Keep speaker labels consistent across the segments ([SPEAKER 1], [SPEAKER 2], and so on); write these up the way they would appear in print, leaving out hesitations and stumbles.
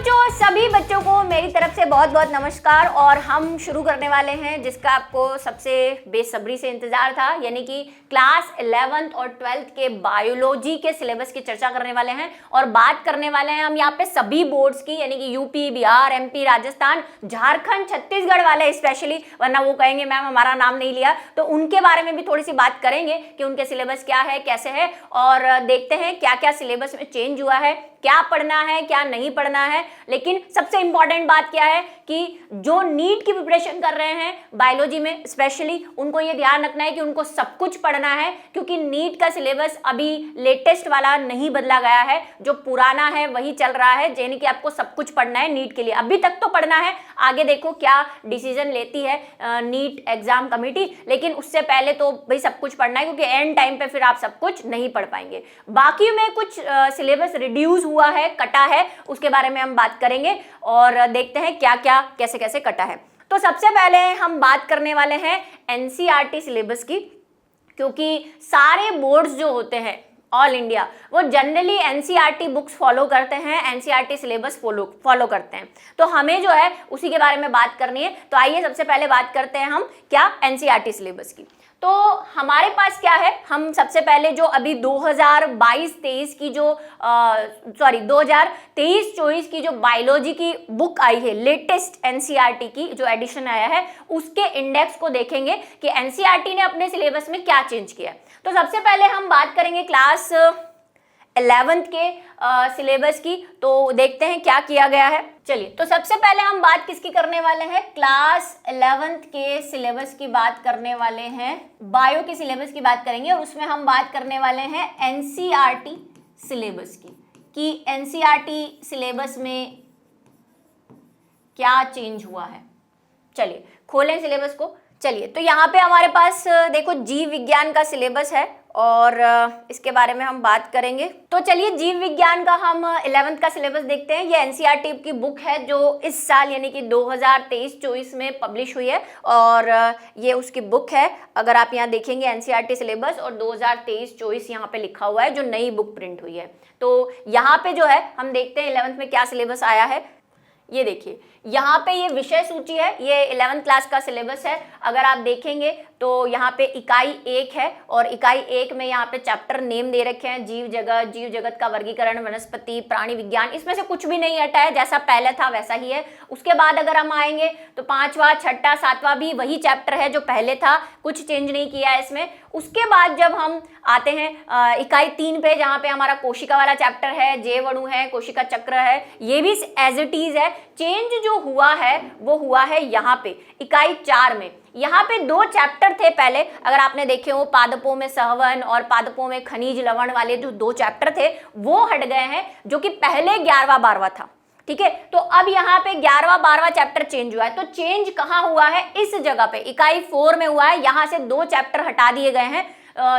[SPEAKER 1] बच्चों, सभी बच्चों को मेरी तरफ से बहुत बहुत नमस्कार। और हम शुरू करने वाले हैं जिसका आपको सबसे बेसब्री से इंतजार था, यानी कि क्लास 11th और 12th के बायोलॉजी के सिलेबस की चर्चा करने वाले हैं। और बात करने वाले हैं हम यहाँ पे सभी बोर्ड्स की, यानी कि यूपी, बिहार, एमपी, राजस्थान, झारखंड, छत्तीसगढ़ वाले स्पेशली, वरना वो कहेंगे मैम हमारा नाम नहीं लिया। तो उनके बारे में भी थोड़ी सी बात करेंगे कि उनके सिलेबस क्या है, कैसे है, और देखते हैं क्या क्या सिलेबस में चेंज हुआ है, क्या पढ़ना है, क्या नहीं पढ़ना है। लेकिन सबसे इंपॉर्टेंट बात क्या है कि जो नीट की प्रिपरेशन कर रहे हैं बायोलॉजी में स्पेशली, उनको ये ध्यान रखना है कि उनको सब कुछ पढ़ना है, क्योंकि नीट का सिलेबस अभी लेटेस्ट वाला नहीं बदला गया है, जो पुराना है वही चल रहा है। यानी कि आपको सब कुछ पढ़ना है नीट के लिए, अभी तक तो पढ़ना है, आगे देखो क्या डिसीजन लेती है नीट एग्जाम कमेटी। लेकिन उससे पहले तो भाई सब कुछ पढ़ना है, क्योंकि एंड टाइम पे फिर आप सब कुछ नहीं पढ़ पाएंगे। बाकी में कुछ सिलेबस रिड्यूस हुआ है, कटा है, उसके बारे में हम बात करेंगे और देखते हैं क्या क्या कैसे कैसे कटा है। तो सबसे पहले हम बात करने वाले हैं एनसीईआरटी सिलेबस की, क्योंकि सारे बोर्ड्स जो होते हैं ऑल इंडिया वो जनरली एनसीईआरटी बुक्स फॉलो करते हैं, एनसीईआरटी सिलेबस फॉलो करते हैं। तो हमें जो है उसी के बारे में बात करनी है। तो आइए सबसे पहले बात करते हैं हम क्या एनसीईआरटी सिलेबस की। तो हमारे पास क्या है, हम सबसे पहले जो अभी 2022-23 की जो 2023-24 की जो बायोलॉजी की बुक आई है, लेटेस्ट एनसीईआरटी की जो एडिशन आया है, उसके इंडेक्स को देखेंगे कि एनसीईआरटी ने अपने सिलेबस में क्या चेंज किया है। तो सबसे पहले हम बात करेंगे क्लास 11th के सिलेबस की। तो देखते हैं क्या किया गया है। चलिए, तो सबसे पहले हम बात किसकी करने वाले हैं, क्लास 11th के सिलेबस की बात करने वाले हैं, बायो के सिलेबस की बात करेंगे। और उसमें हम बात करने वाले हैं एनसीईआरटी सिलेबस की, कि एनसीईआरटी सिलेबस में क्या चेंज हुआ है। चलिए खोलें सिलेबस को। चलिए, तो यहाँ पे हमारे पास देखो जीव विज्ञान का सिलेबस है और इसके बारे में हम बात करेंगे। तो चलिए जीव विज्ञान का हम 11th का सिलेबस देखते हैं। ये एनसीईआरटी की बुक है जो इस साल यानी कि 2023-24 में पब्लिश हुई है, और ये उसकी बुक है। अगर आप यहाँ देखेंगे एनसीईआरटी सिलेबस और 2023-24 यहाँ पे लिखा हुआ है, जो नई बुक प्रिंट हुई है। तो यहाँ पे जो है हम देखते हैं 11th में क्या सिलेबस आया है। ये देखिए यहाँ पे ये विषय सूची है, ये 11th क्लास का सिलेबस है। अगर आप देखेंगे तो यहाँ पे इकाई 1 है, और इकाई 1 में यहाँ पे चैप्टर नेम दे रखे हैं, जीव जगत का वर्गीकरण, वनस्पति, प्राणी विज्ञान। इसमें से कुछ भी नहीं हटा है, जैसा पहले था वैसा ही है। उसके बाद अगर हम आएंगे तो 5वां, 6ठा, 7वां भी वही चैप्टर है जो पहले था, कुछ चेंज नहीं किया है इसमें। उसके बाद जब हम आते हैं इकाई 3 पे, जहाँ पे हमारा कोशिका वाला चैप्टर है, जैव है, कोशिका चक्र है, ये भी एज इट इज है। चेंज जो हुआ है वो हुआ है यहाँ पे इकाई 4 में। यहाँ पे 2 चैप्टर थे पहले, अगर आपने देखे हो, पादपों में सहवन और पादपों में खनिज लवण वाले जो 2 चैप्टर थे वो हट गए हैं, जो कि पहले 11वां 12वां था। ठीक है, तो अब यहाँ पे 11वां 12वां चैप्टर चेंज हुआ है। तो चेंज कहाँ हुआ है, इस जगह पे इकाई 4 में हुआ है। यहाँ से 2 चैप्टर हटा दिए गए हैं,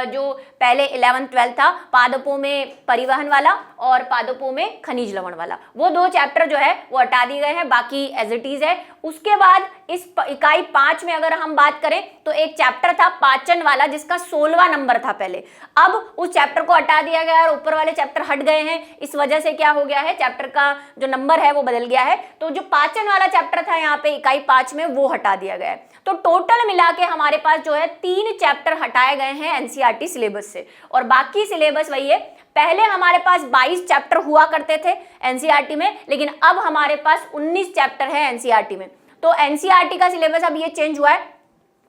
[SPEAKER 1] जो पहले 11th-12th था, पादपों में परिवहन वाला और पादपों में खनिज लवण वाला, वो 2 चैप्टर जो है वो हटा दिए गए हैं, बाकी एज इट इज है। उसके बाद इस इकाई 5 में अगर हम बात करें तो एक चैप्टर था पाचन वाला, जिसका 16वां नंबर था पहले। अब उस चैप्टर को हटा दिया गया और ऊपर वाले चैप्टर हट गए हैं। इस वजह से क्या हो गया है, चैप्टर का जो नंबर है वो बदल गया है। तो जो पाचन वाला चैप्टर था यहाँ पे इकाई 5 में, वो हटा दिया गया है। तो टोटल मिला के हमारे पास जो है 3 चैप्टर हटाए गए हैं एनसीईआरटी सिलेबस से, और बाकी सिलेबस वही है। पहले हमारे पास 22 चैप्टर हुआ करते थे एनसीईआरटी में, लेकिन अब हमारे पास 19 चैप्टर है एनसीईआरटी में। तो एनसीईआरटी का सिलेबस अब ये चेंज हुआ है।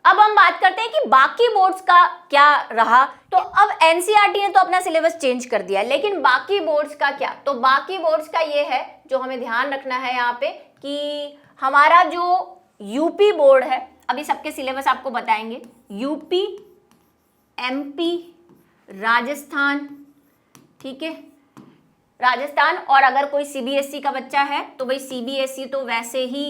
[SPEAKER 1] अब हम बात करते हैं कि बाकी बोर्ड्स का क्या रहा। तो अब एनसीईआरटी ने तो अपना सिलेबस चेंज कर दिया, लेकिन बाकी बोर्ड्स का क्या। तो बाकी बोर्ड्स का ये है, जो हमें ध्यान रखना है यहाँ पे, कि हमारा जो यूपी बोर्ड है, अभी सबके सिलेबस आपको बताएंगे, यूपी, एमपी, राजस्थान, ठीक है, राजस्थान, और अगर कोई सीबीएसई का बच्चा है तो भाई सीबीएसई तो वैसे ही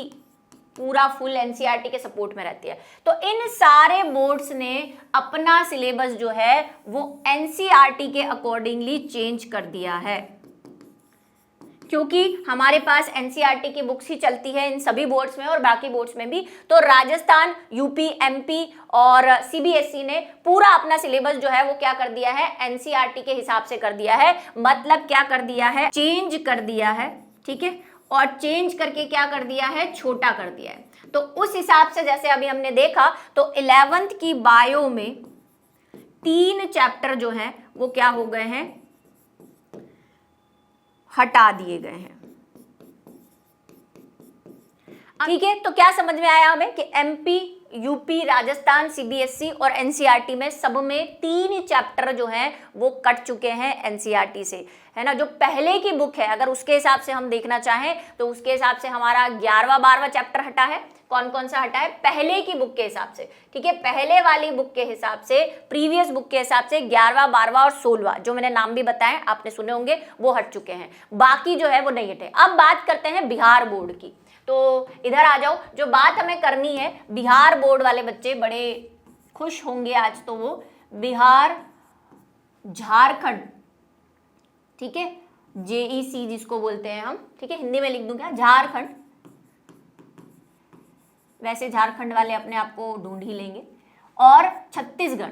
[SPEAKER 1] पूरा फुल एनसीईआरटी के सपोर्ट में रहती है। तो इन सारे बोर्ड्स ने अपना सिलेबस जो है वो एनसीईआरटी के अकॉर्डिंगली चेंज कर दिया है, क्योंकि हमारे पास एनसीईआरटी की बुक्स ही चलती है इन सभी बोर्ड्स में और बाकी बोर्ड्स में भी। तो राजस्थान, यूपी, एमपी और सीबीएसई ने पूरा अपना सिलेबस जो है वो क्या कर दिया है, एनसीईआरटी के हिसाब से कर दिया है। मतलब क्या कर दिया है, चेंज कर दिया है। ठीक है, और चेंज करके क्या कर दिया है, छोटा कर दिया है। तो उस हिसाब से जैसे अभी हमने देखा तो 11th की बायो में 3 चैप्टर जो हैं वो क्या हो गए हैं, हटा दिए गए हैं। ठीक है, तो क्या समझ में आया हमें कि एमपी, यूपी, राजस्थान, सीबीएसई और एनसीईआरटी में सब में 3 चैप्टर जो हैं वो कट चुके हैं एनसीईआरटी से, है ना। जो पहले की बुक है अगर उसके हिसाब से हम देखना चाहें तो उसके हिसाब से हमारा 11वां 12वां चैप्टर हटा है। कौन कौन सा हटा है, पहले की बुक के हिसाब से, ठीक है, पहले वाली बुक के हिसाब से, प्रीवियस बुक के हिसाब से 11वां 12वां और 16वां जो मैंने नाम भी बताए आपने सुने होंगे वो हट चुके हैं। बाकी जो है वो नहीं हटे। अब बात करते हैं बिहार बोर्ड की। तो इधर आ जाओ, जो बात हमें करनी है, बिहार बोर्ड वाले बच्चे बड़े खुश होंगे आज, तो वो बिहार, झारखंड, ठीक है, जेईसी जिसको बोलते हैं हम, ठीक है, हिंदी में लिख दूं क्या, झारखंड, वैसे झारखंड वाले अपने आप को ढूंढ ही लेंगे, और छत्तीसगढ़,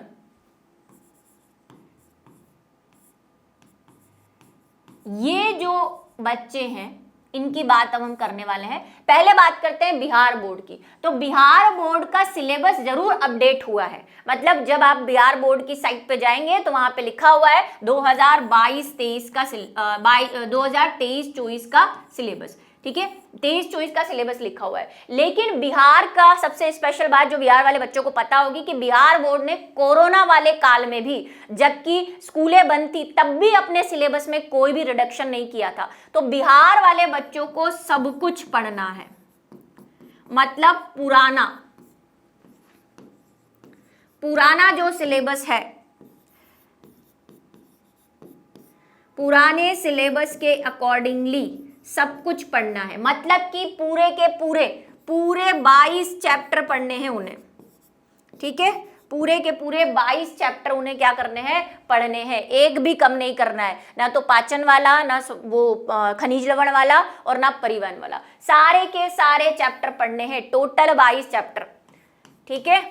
[SPEAKER 1] ये जो बच्चे हैं इनकी बात अब हम करने वाले हैं। पहले बात करते हैं बिहार बोर्ड की। तो बिहार बोर्ड का सिलेबस जरूर अपडेट हुआ है, मतलब जब आप बिहार बोर्ड की साइट पे जाएंगे तो वहां पे लिखा हुआ है 2022-23 का 2023-24 का सिलेबस, ठीक है, 23-24 का सिलेबस लिखा हुआ है। लेकिन बिहार का सबसे स्पेशल बात जो बिहार वाले बच्चों को पता होगी कि बिहार बोर्ड ने कोरोना वाले काल में भी, जबकि स्कूलें बंद थी, तब भी अपने सिलेबस में कोई भी रिडक्शन नहीं किया था। तो बिहार वाले बच्चों को सब कुछ पढ़ना है, मतलब पुराना जो सिलेबस है, पुराने सिलेबस के अकॉर्डिंगली सब कुछ पढ़ना है। मतलब कि पूरे के पूरे 22 चैप्टर पढ़ने हैं उन्हें, ठीक है, पूरे के पूरे 22 चैप्टर उन्हें क्या करने हैं, पढ़ने हैं, एक भी कम नहीं करना है, ना तो पाचन वाला, ना वो खनिज लवण वाला, और ना परिवहन वाला, सारे के सारे चैप्टर पढ़ने हैं, टोटल 22 चैप्टर, ठीक है,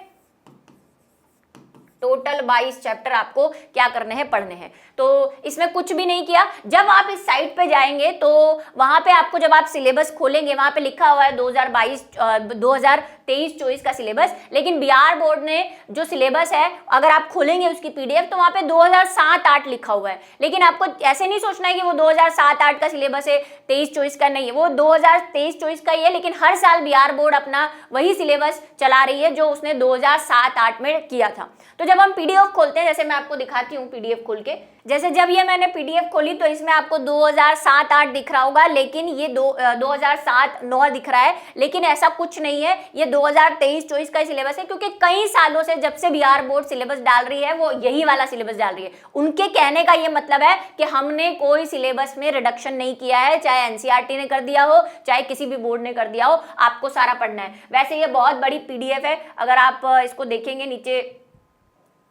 [SPEAKER 1] टोटल 22 चैप्टर आपको क्या करने हैं, पढ़ने हैं। तो इसमें कुछ भी नहीं किया। जब आप इस साइट पे जाएंगे तो वहां पे आपको, जब आप सिलेबस खोलेंगे, वहां पे लिखा हुआ है 2023-24 का सिलेबस, लेकिन बिहार बोर्ड ने जो सिलेबस है अगर आप खोलेंगे उसकी पीडीएफ तो वहां पे 2007-8 लिखा हुआ है। लेकिन आपको ऐसे नहीं सोचना है कि वो 2007-8 का सिलेबस है, 23-24 का नहीं है, वो 2023-24 का ही है, लेकिन हर साल बिहार बोर्ड अपना वही सिलेबस चला रही है जो उसने 2007-8 में किया था। तो जब हम पीडीएफ खोलते हैं, जैसे मैं आपको दिखाती हूँ पीडीएफ खोल के, जैसे जब ये मैंने पीडीएफ खोली तो इसमें आपको 2007-8 दिख रहा होगा, लेकिन ये 2007-9 दिख रहा है, लेकिन ऐसा कुछ नहीं है, ये 2023-24 का सिलेबस है, क्योंकि कई सालों से जब से बिहार बोर्ड सिलेबस डाल रही है वो यही वाला सिलेबस डाल रही है। उनके कहने का ये मतलब है कि हमने कोई सिलेबस में रिडक्शन नहीं किया है, चाहे एनसीईआरटी ने कर दिया हो, चाहे किसी भी बोर्ड ने कर दिया हो, आपको सारा पढ़ना है। वैसे ये बहुत बड़ी पीडीएफ है, अगर आप इसको देखेंगे, नीचे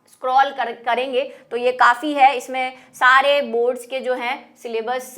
[SPEAKER 1] स्क्रॉल करेंगे तो ये काफ़ी है, इसमें सारे बोर्ड्स के जो हैं सिलेबस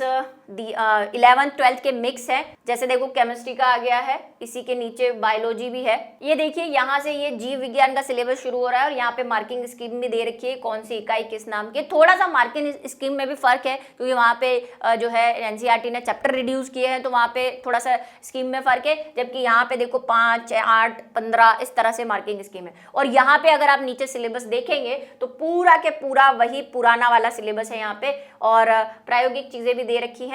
[SPEAKER 1] 11th-12th के मिक्स है। जैसे देखो केमिस्ट्री का आ गया है, इसी के नीचे बायोलॉजी भी है। ये देखिए यहाँ से ये जीव विज्ञान का सिलेबस शुरू हो रहा है और यहाँ पे मार्किंग स्कीम भी दे रखी है, कौन सी इकाई किस नाम की। थोड़ा सा मार्किंग स्कीम में भी फर्क है, क्योंकि वहाँ पे जो है एनसीईआरटी ने चैप्टर रिड्यूस किए हैं, तो वहाँ पे थोड़ा सा स्कीम में फर्क है, जबकि यहाँ पे देखो 5, 8, 15 इस तरह से मार्किंग स्कीम है। और यहाँ पे अगर आप नीचे सिलेबस देखेंगे तो पूरा के पूरा वही पुराना वाला सिलेबस है यहाँ पे, और प्रायोगिक चीजें भी दे रखी हैं।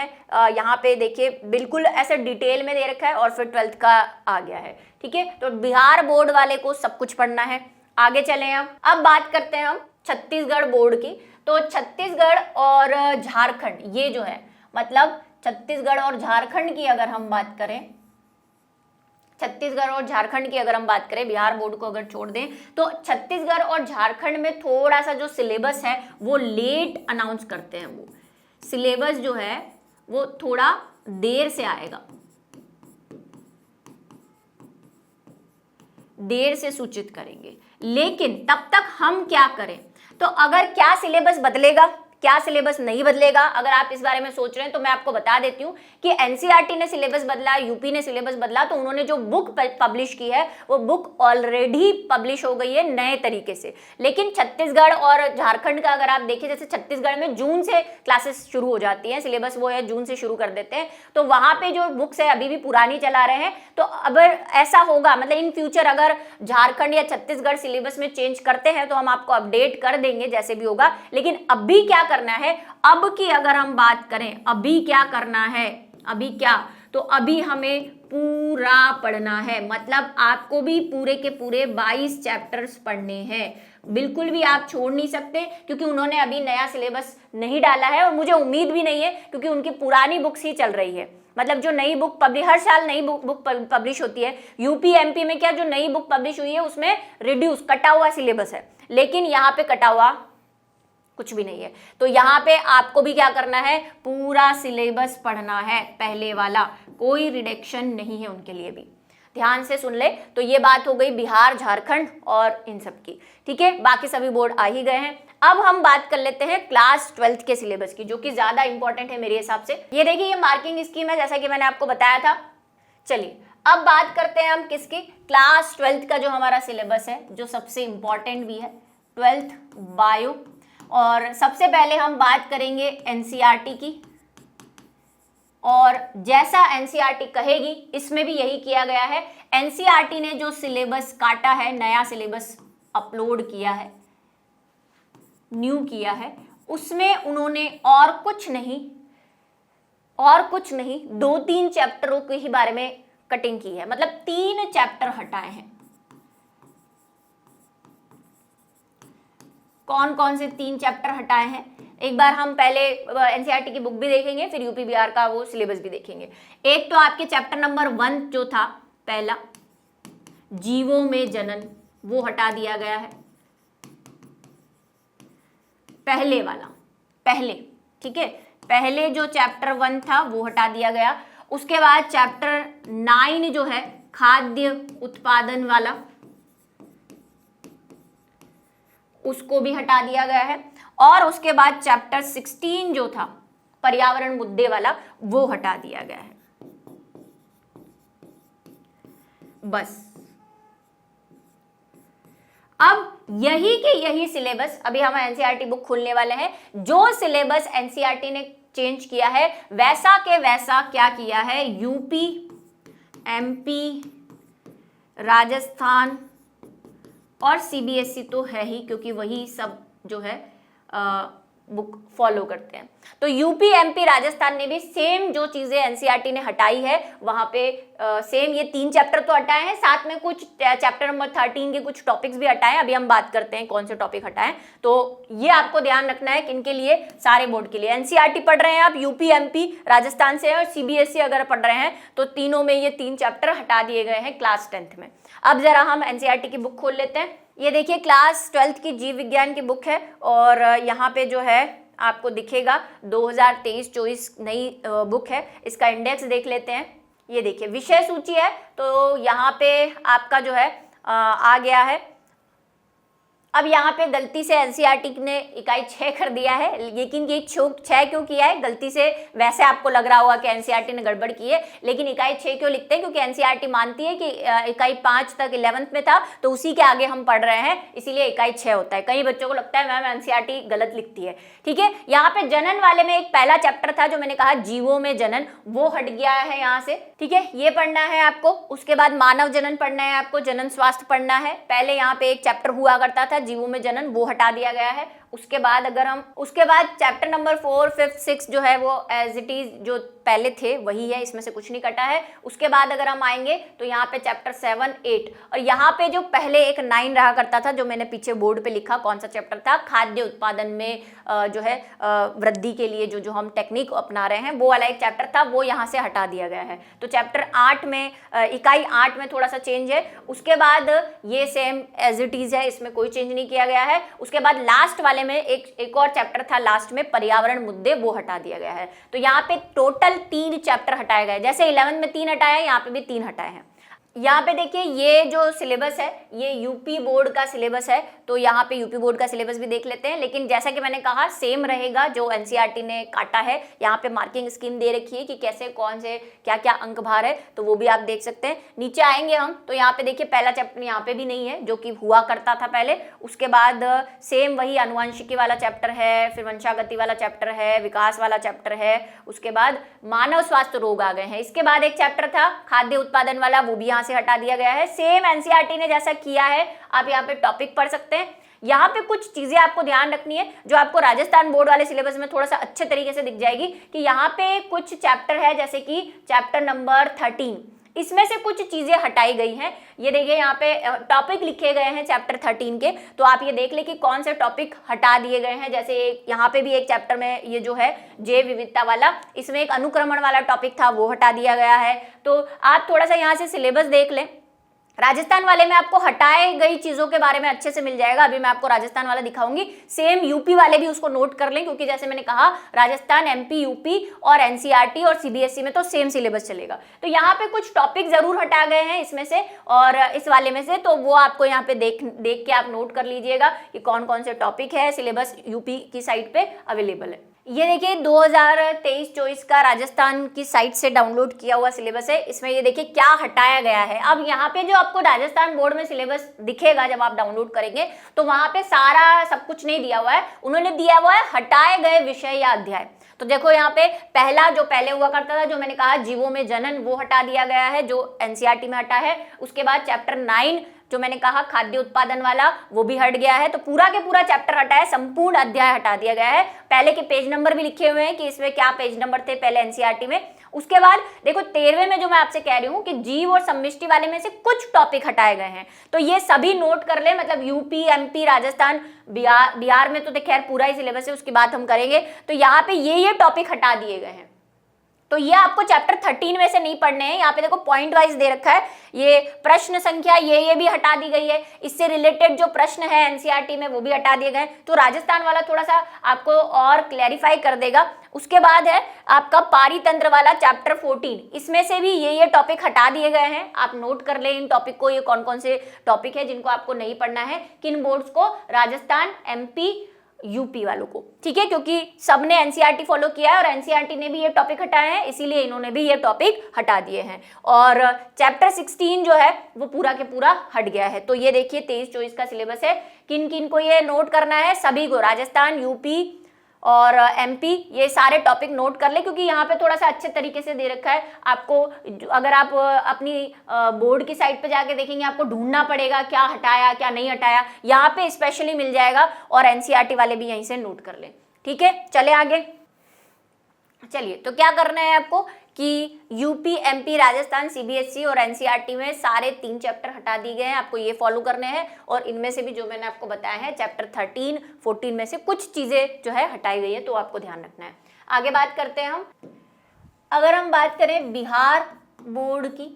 [SPEAKER 1] यहाँ पे देखिए बिल्कुल ऐसे डिटेल में दे रखा है, और फिर 12th का आ गया है, ठीक है। तो बिहार बोर्ड वाले को सब कुछ पढ़ना है। आगे चलें हम, अब बात करते हैं हम छत्तीसगढ़ बोर्ड की। तो छत्तीसगढ़ और झारखंड, ये जो है, मतलब छत्तीसगढ़ और झारखंड की अगर हम बात करें, छत्तीसगढ़ और झारखंड की अगर हम बात करें, बिहार बोर्ड को अगर छोड़ दें, तो छत्तीसगढ़ और झारखंड में थोड़ा सा जो सिलेबस है वो लेट अनाउंस करते हैं। वो सिलेबस जो है वो थोड़ा देर से आएगा, देर से सूचित करेंगे। लेकिन तब तक हम क्या करें, तो अगर क्या सिलेबस बदलेगा, क्या सिलेबस नहीं बदलेगा, अगर आप इस बारे में सोच रहे हैं तो मैं आपको बता देती हूँ कि एनसीईआरटी ने सिलेबस बदला, यूपी ने सिलेबस बदला, तो उन्होंने जो बुक पब्लिश की है वो बुक ऑलरेडी पब्लिश हो गई है नए तरीके से। लेकिन छत्तीसगढ़ और झारखंड का अगर आप देखिए, जैसे छत्तीसगढ़ में जून से क्लासेस शुरू हो जाती हैं, सिलेबस वो है जून से शुरू कर देते हैं, तो वहां पे जो बुक्स है अभी भी पुरानी चला रहे हैं। तो अगर ऐसा होगा, मतलब इन फ्यूचर अगर झारखंड या छत्तीसगढ़ सिलेबस में चेंज करते हैं तो हम आपको अपडेट कर देंगे जैसे भी होगा। लेकिन अभी क्या करना है, अब की अगर हम बात करें, अभी क्या करना है, अभी क्या, तो अभी हमें पूरा पढ़ना है, मतलब आपको भी पूरे के पूरे 22 चैप्टर्स पढ़ने हैं, बिल्कुल भी आप छोड़ नहीं सकते, क्योंकि उन्होंने अभी नया सिलेबस नहीं डाला है और मुझे उम्मीद भी नहीं है, क्योंकि उनकी पुरानी बुक्स ही चल रही है। मतलब जो नई बुक पब्लिश, हर साल नई बुक पब्लिश होती है, यूपी एमपी में क्या जो नई बुक पब्लिश हुई है उसमें रिड्यूस कटा हुआ सिलेबस है, लेकिन यहाँ पे कटा हुआ कुछ भी नहीं है। तो यहाँ पे आपको भी क्या करना है, पूरा सिलेबस पढ़ना है, पहले वाला, कोई रिडक्शन नहीं है उनके लिए भी। ध्यान से सुन ले। तो ये बात हो गई बिहार, झारखंड और इन सब की, ठीक है। बाकी सभी बोर्ड आ ही गए हैं। अब हम बात कर लेते हैं क्लास 12th के सिलेबस की, जो कि ज्यादा इंपॉर्टेंट है मेरे हिसाब से। ये देखिए, ये मार्किंग स्कीम है जैसा कि मैंने आपको बताया था। चलिए अब बात करते हैं हम किसकी, क्लास 12th का जो हमारा सिलेबस है, जो सबसे इंपॉर्टेंट भी है, 12th बायो। और सबसे पहले हम बात करेंगे एनसीईआरटी की, और जैसा एनसीईआरटी कहेगी इसमें भी यही किया गया है। एनसीईआरटी ने जो सिलेबस काटा है, नया सिलेबस अपलोड किया है, न्यू किया है, उसमें उन्होंने और कुछ नहीं 2-3 चैप्टरों के ही बारे में कटिंग की है, मतलब 3 चैप्टर हटाए हैं। कौन कौन से 3 चैप्टर हटाए हैं, एक बार हम पहले एनसीईआरटी की बुक भी देखेंगे, फिर यूपी बिहार का वो सिलेबस भी देखेंगे। एक तो आपके चैप्टर नंबर 1 जो था पहला, जीवों में जनन, वो हटा दिया गया है, पहले वाला, पहले, ठीक है, पहले जो चैप्टर 1 था वो हटा दिया गया। उसके बाद चैप्टर 9 जो है खाद्य उत्पादन वाला, उसको भी हटा दिया गया है। और उसके बाद चैप्टर 16 जो था पर्यावरण मुद्दे वाला, वो हटा दिया गया है। बस अब यही के यही सिलेबस, अभी हम एनसीईआरटी बुक खोलने वाले हैं, जो सिलेबस एनसीईआरटी ने चेंज किया है वैसा के वैसा क्या किया है, यूपी, एमपी, राजस्थान और सीबीएसई तो है ही, क्योंकि वही सब जो है बुक फॉलो करते हैं। तो यूपी, एमपी, राजस्थान ने भी सेम जो चीजें एनसीईआरटी ने हटाई है वहां पे सेम ये 3 चैप्टर तो हटाए हैं, साथ में कुछ चैप्टर नंबर 13 के कुछ टॉपिक्स भी हटाए हैं। अभी हम बात करते हैं कौन से टॉपिक हटाएं। तो ये आपको ध्यान रखना है कि इनके लिए, सारे बोर्ड के लिए, एनसीईआरटी पढ़ रहे हैं आप, यूपी, एमपी, राजस्थान से, और सीबीएसई अगर पढ़ रहे हैं तो तीनों में ये 3 चैप्टर हटा दिए गए हैं क्लास 10th में। अब जरा हम एनसीईआरटी की बुक खोल लेते हैं। ये देखिए क्लास 12th की जीव विज्ञान की बुक है, और यहाँ पे जो है आपको दिखेगा 2023-24 नई बुक है। इसका इंडेक्स देख लेते हैं। ये देखिए विषय सूची है, तो यहाँ पे आपका जो है आ गया है। अब यहाँ पे गलती से एनसीईआरटी ने इकाई 6 कर दिया है, लेकिन ये 6 क्यों किया है गलती से, वैसे आपको लग रहा होगा कि एनसीईआरटी ने गड़बड़ की है, लेकिन इकाई 6 क्यों लिखते हैं, क्योंकि एनसीईआरटी मानती है कि इकाई 5 तक 11th में था, तो उसी के आगे हम पढ़ रहे हैं, इसीलिए इकाई 6 होता है। कई बच्चों को लगता है मैम एनसीईआरटी गलत लिखती है, ठीक है। यहाँ पे जनन वाले में एक पहला चैप्टर था जो मैंने कहा जीवों में जनन, वो हट गया है यहाँ से, ठीक है, ये पढ़ना है आपको। उसके बाद मानव जनन पढ़ना है आपको, जनन स्वास्थ्य पढ़ना है। पहले यहाँ पे एक चैप्टर हुआ करता था जीवों में जनन, वो हटा दिया गया है। उसके बाद उसके बाद चैप्टर नंबर 4, 5, 6 जो है वो एज इट इज जो पहले थे वही है, इसमें से कुछ नहीं कटा है। उसके बाद अगर हम आएंगे तो यहाँ पे चैप्टर 7, 8, और यहाँ पे जो पहले एक 9 रहा करता था, जो मैंने पीछे बोर्ड पे लिखा कौन सा चैप्टर था, खाद्य उत्पादन में जो है वृद्धि के लिए जो हम टेक्निक अपना रहे हैं, वो वाला एक चैप्टर था, वो यहाँ से हटा दिया गया है। तो चैप्टर 8 में, इकाई 8 में थोड़ा सा चेंज है। उसके बाद ये सेम एज इट इज है, इसमें कोई चेंज नहीं किया गया है। उसके बाद लास्ट वाले में एक और चैप्टर था लास्ट में, पर्यावरण मुद्दे, वो हटा दिया गया है। तो यहाँ पे टोटल 3 चैप्टर हटाए गए, जैसे 11th में 3 हटाए हैं, यहाँ पे भी 3 हटाए हैं। यहाँ पे देखिए ये जो सिलेबस है ये यूपी बोर्ड का सिलेबस है, तो यहाँ पे यूपी बोर्ड का सिलेबस भी देख लेते हैं। लेकिन जैसा कि मैंने कहा सेम रहेगा जो एनसीईआरटी ने काटा है। यहाँ पे मार्किंग स्कीम दे रखी है कि कैसे कौन से क्या क्या अंक भार है, तो वो भी आप देख सकते हैं। नीचे आएंगे हम तो यहाँ पे देखिए पहला चैप्टर यहाँ पे भी नहीं है जो कि हुआ करता था पहले। उसके बाद सेम वही आनुवंशिकी वाला चैप्टर है, फिर वंशागति वाला चैप्टर है, विकास वाला चैप्टर है, उसके बाद मानव स्वास्थ्य रोग आ गए हैं। इसके बाद एक चैप्टर था खाद्य उत्पादन वाला, वो भी यहाँ से हटा दिया गया है। सेम एनसीईआरटी ने जैसा किया है आप यहाँ पे टॉपिक पढ़ सकते हैं। यहाँ पे कुछ चीजें आपको ध्यान रखनी है जो आपको राजस्थान बोर्ड वाले सिलेबस में थोड़ा सा अच्छे तरीके से दिख जाएगी कि यहाँ पे कुछ चैप्टर है जैसे कि चैप्टर नंबर 13, इसमें से कुछ चीजें हटाई गई हैं। ये देखिए यहाँ पे टॉपिक लिखे गए हैं चैप्टर 13 के, तो आप ये देख ले कि कौन से टॉपिक हटा दिए गए हैं। जैसे यहाँ पे भी एक चैप्टर में ये जो है जैव विविधता वाला, इसमें एक अनुक्रमण वाला टॉपिक था, वो हटा दिया गया है। तो आप थोड़ा सा यहाँ से सिलेबस देख लें। राजस्थान वाले में आपको हटाई गई चीजों के बारे में अच्छे से मिल जाएगा। अभी मैं आपको राजस्थान वाला दिखाऊंगी, सेम यूपी वाले भी उसको नोट कर लें, क्योंकि जैसे मैंने कहा राजस्थान, एमपी, यूपी और एनसीईआरटी और सीबीएसई में तो सेम सिलेबस चलेगा। तो यहाँ पे कुछ टॉपिक जरूर हटा गए हैं इसमें से और इस वाले में से, तो वो आपको यहाँ पे देख के आप नोट कर लीजिएगा कि कौन कौन से टॉपिक है। सिलेबस यूपी की साइट पे अवेलेबल है। ये देखिए 2023-24 का राजस्थान की साइट से डाउनलोड किया हुआ सिलेबस है। इसमें ये देखिए क्या हटाया गया है। अब यहाँ पे जो आपको राजस्थान बोर्ड में सिलेबस दिखेगा जब आप डाउनलोड करेंगे तो वहां पे सारा सब कुछ नहीं दिया हुआ है, उन्होंने दिया हुआ है हटाए गए विषय या अध्याय। तो देखो यहाँ पे पहला जो पहले हुआ करता था, जो मैंने कहा जीवों में जनन, वो हटा दिया गया है जो एनसीईआरटी में हटा है। उसके बाद चैप्टर 9 जो मैंने कहा खाद्य उत्पादन वाला, वो भी हट गया है। तो पूरा के पूरा चैप्टर हटा है, संपूर्ण अध्याय हटा दिया गया है। पहले के पेज नंबर भी लिखे हुए हैं कि इसमें क्या पेज नंबर थे पहले एनसीईआरटी में। उसके बाद देखो 13वें में जो मैं आपसे कह रही हूँ कि जीव और समष्टि वाले में से कुछ टॉपिक हटाए गए हैं, तो ये सभी नोट कर ले। मतलब यूपी, एमपी, राजस्थान, बिहार में तो खैर पूरा ही सिलेबस है, उसकी बात हम करेंगे। तो यहाँ पे ये टॉपिक हटा दिए गए हैं। तो ये आपको चैप्टर 13 में से नहीं पढ़ने हैं। यहाँ पे देखो पॉइंट वाइज दे रखा है, ये प्रश्न संख्या ये भी हटा दी गई है। इससे रिलेटेड जो प्रश्न है एनसीईआरटी में वो भी हटा दिए गए। तो राजस्थान वाला थोड़ा सा आपको और क्लैरिफाई कर देगा। उसके बाद है आपका पारितंत्र वाला चैप्टर 14, इसमें से भी ये टॉपिक हटा दिए गए हैं। आप नोट कर ले इन टॉपिक को, ये कौन कौन से टॉपिक है जिनको आपको नहीं पढ़ना है, किन बोर्ड्स को, राजस्थान, एमपी, यूपी वालों को, ठीक है, क्योंकि सबने एनसीईआरटी फॉलो किया है और एनसीईआरटी ने भी ये टॉपिक हटाए हैं, इसीलिए इन्होंने भी ये टॉपिक हटा दिए हैं। और चैप्टर 16 जो है वो पूरा के पूरा हट गया है। तो ये देखिए 23-24 का सिलेबस है। किन किन को ये नोट करना है, सभी को, राजस्थान, यूपी और एमपी, ये सारे टॉपिक नोट कर ले, क्योंकि यहाँ पे थोड़ा सा अच्छे तरीके से दे रखा है आपको। अगर आप अपनी बोर्ड की साइट पे जाके देखेंगे आपको ढूंढना पड़ेगा क्या हटाया क्या नहीं हटाया, यहाँ पे स्पेशली मिल जाएगा। और एनसीईआरटी वाले भी यहीं से नोट कर ले, ठीक है। चले आगे, चलिए तो क्या करना है आपको कि यूपी, एमपी, राजस्थान, सीबीएसई और एनसीईआरटी में सारे 3 चैप्टर हटा दिए गए हैं, आपको ये फॉलो करने हैं। और इनमें से भी जो मैंने आपको बताया है चैप्टर 13, 14 में से कुछ चीजें जो है हटाई गई है, तो आपको ध्यान रखना है। आगे बात करते हैं हम। अगर हम बात करें बिहार बोर्ड की,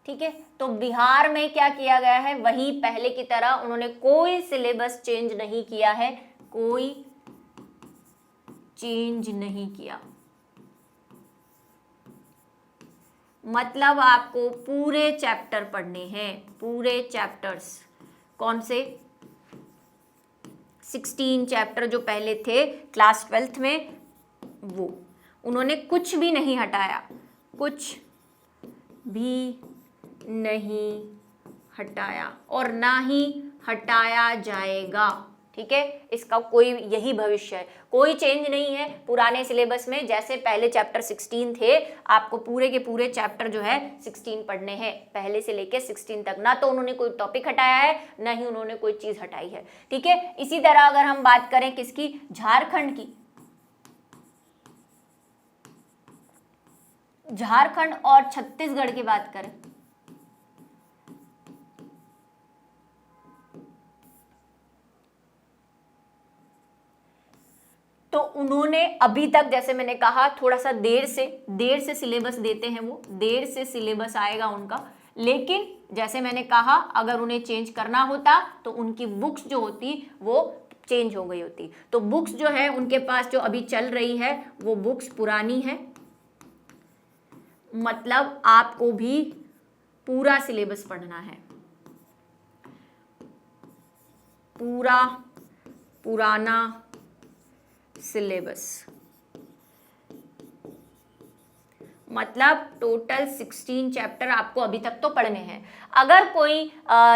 [SPEAKER 1] ठीक है, तो बिहार में क्या किया गया है, वही पहले की तरह उन्होंने कोई सिलेबस चेंज नहीं किया है, कोई चेंज नहीं किया। मतलब आपको पूरे चैप्टर पढ़ने हैं, पूरे चैप्टर्स। कौन से? 16 चैप्टर जो पहले थे क्लास 12th में, वो उन्होंने कुछ भी नहीं हटाया, कुछ भी नहीं हटाया और ना ही हटाया जाएगा, ठीक है। इसका कोई यही भविष्य है, कोई चेंज नहीं है पुराने सिलेबस में। जैसे पहले चैप्टर 16 थे, आपको पूरे के पूरे चैप्टर जो है 16 पढ़ने हैं, पहले से लेके 16 तक। ना तो उन्होंने कोई टॉपिक हटाया है, ना ही उन्होंने कोई चीज हटाई है, ठीक है। इसी तरह अगर हम बात करें किसकी, झारखंड की, झारखंड और छत्तीसगढ़ की बात करें, तो उन्होंने अभी तक, जैसे मैंने कहा, थोड़ा सा देर से सिलेबस देते हैं, वो देर से सिलेबस आएगा उनका। लेकिन जैसे मैंने कहा, अगर उन्हें चेंज करना होता तो उनकी बुक्स जो होती वो चेंज हो गई होती। तो बुक्स जो है उनके पास जो अभी चल रही है वो बुक्स पुरानी है, मतलब आपको भी पूरा सिलेबस पढ़ना है, पूरा पुराना सिलेबस, मतलब टोटल 16 चैप्टर आपको अभी तक तो पढ़ने हैं। अगर कोई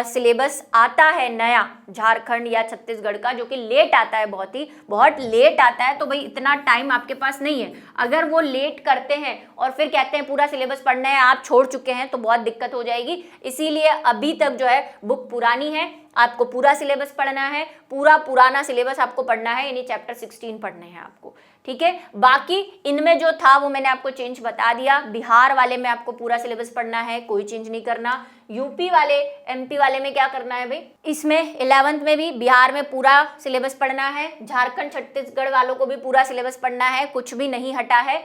[SPEAKER 1] सिलेबस आता है नया झारखंड या छत्तीसगढ़ का जो कि लेट आता है, बहुत लेट आता है, तो भाई इतना टाइम आपके पास नहीं है। अगर वो लेट करते हैं और फिर कहते हैं पूरा सिलेबस पढ़ना है, आप छोड़ चुके हैं, तो बहुत दिक्कत हो जाएगी। इसीलिए अभी तक जो है बुक पुरानी है, आपको पूरा सिलेबस पढ़ना है, पूरा पुराना सिलेबस आपको पढ़ना है, यानी चैप्टर 16 पढ़ने हैं आपको, ठीक है। बाकी इनमें जो था वो मैंने आपको चेंज बता दिया। बिहार वाले में आपको पूरा सिलेबस पढ़ना है, कोई चेंज नहीं करना। यूपी वाले, एमपी वाले में क्या करना है भाई, इसमें 11th में भी बिहार में पूरा सिलेबस पढ़ना है, झारखंड छत्तीसगढ़ वालों को भी पूरा सिलेबस पढ़ना है, कुछ भी नहीं हटा है।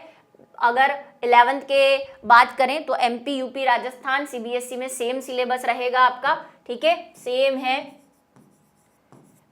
[SPEAKER 1] अगर 11th के बात करें तो एमपी, यूपी, राजस्थान सीबीएसई में सेम सिलेबस रहेगा आपका, ठीक है, सेम है,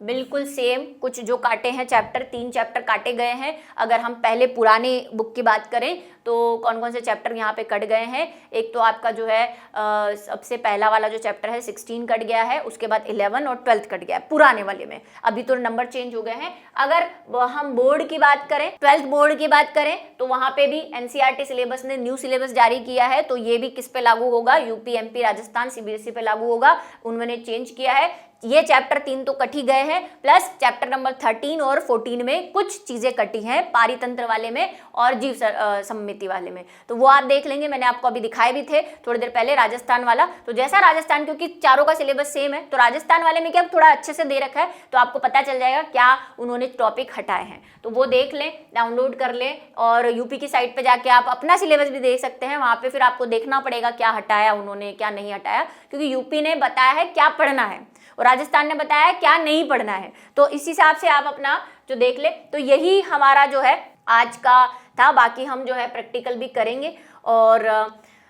[SPEAKER 1] बिल्कुल सेम। कुछ जो काटे हैं चैप्टर, 3 चैप्टर काटे गए हैं। अगर हम पहले पुराने बुक की बात करें तो कौन कौन से चैप्टर यहाँ पे कट गए हैं, एक तो आपका जो है सबसे पहला वाला जो चैप्टर है 16 कट गया है, उसके बाद 11 और 12 कट गया है पुराने वाले में। अभी तो नंबर चेंज हो गए हैं। अगर हम बोर्ड की बात करें, 12th बोर्ड की बात करें, तो वहाँ पे भी एनसीईआरटी सिलेबस ने न्यू सिलेबस जारी किया है, तो ये भी किस पे लागू होगा, यूपी, एमपी, राजस्थान सीबीएसई पे लागू होगा। उन्होंने चेंज किया है। ये चैप्टर 3 तो कट ही गए हैं, प्लस चैप्टर नंबर 13 और 14 में कुछ चीजें कटी हैं, पारितंत्र वाले में और जीव सम्मिति वाले में, तो वो आप देख लेंगे। मैंने आपको अभी दिखाए भी थे थोड़ी देर पहले राजस्थान वाला। तो जैसा राजस्थान, क्योंकि चारों का सिलेबस सेम है, तो राजस्थान वाले में क्या थोड़ा अच्छे से दे रखा है, तो आपको पता चल जाएगा क्या उन्होंने टॉपिक हटाए हैं। तो वो देख लें, डाउनलोड कर लें, और यूपी की साइट पे जाके आप अपना सिलेबस भी देख सकते हैं। वहां पे फिर आपको देखना पड़ेगा क्या हटाया उन्होंने, क्या नहीं हटाया, क्योंकि यूपी ने बताया है क्या पढ़ना है और राजस्थान ने बताया क्या नहीं पढ़ना है। तो इस हिसाब से आप अपना जो देख ले। तो यही हमारा जो है आज का था। बाकी हम जो है प्रैक्टिकल भी करेंगे। और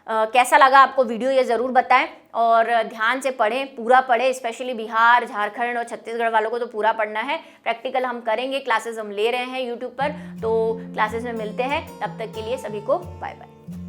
[SPEAKER 1] कैसा लगा आपको वीडियो ये ज़रूर बताएं, और ध्यान से पढ़ें, पूरा पढ़ें। स्पेशली बिहार, झारखंड और छत्तीसगढ़ वालों को तो पूरा पढ़ना है। प्रैक्टिकल हम करेंगे, क्लासेस हम ले रहे हैं यूट्यूब पर, तो क्लासेस में मिलते हैं। तब तक के लिए सभी को बाय बाय।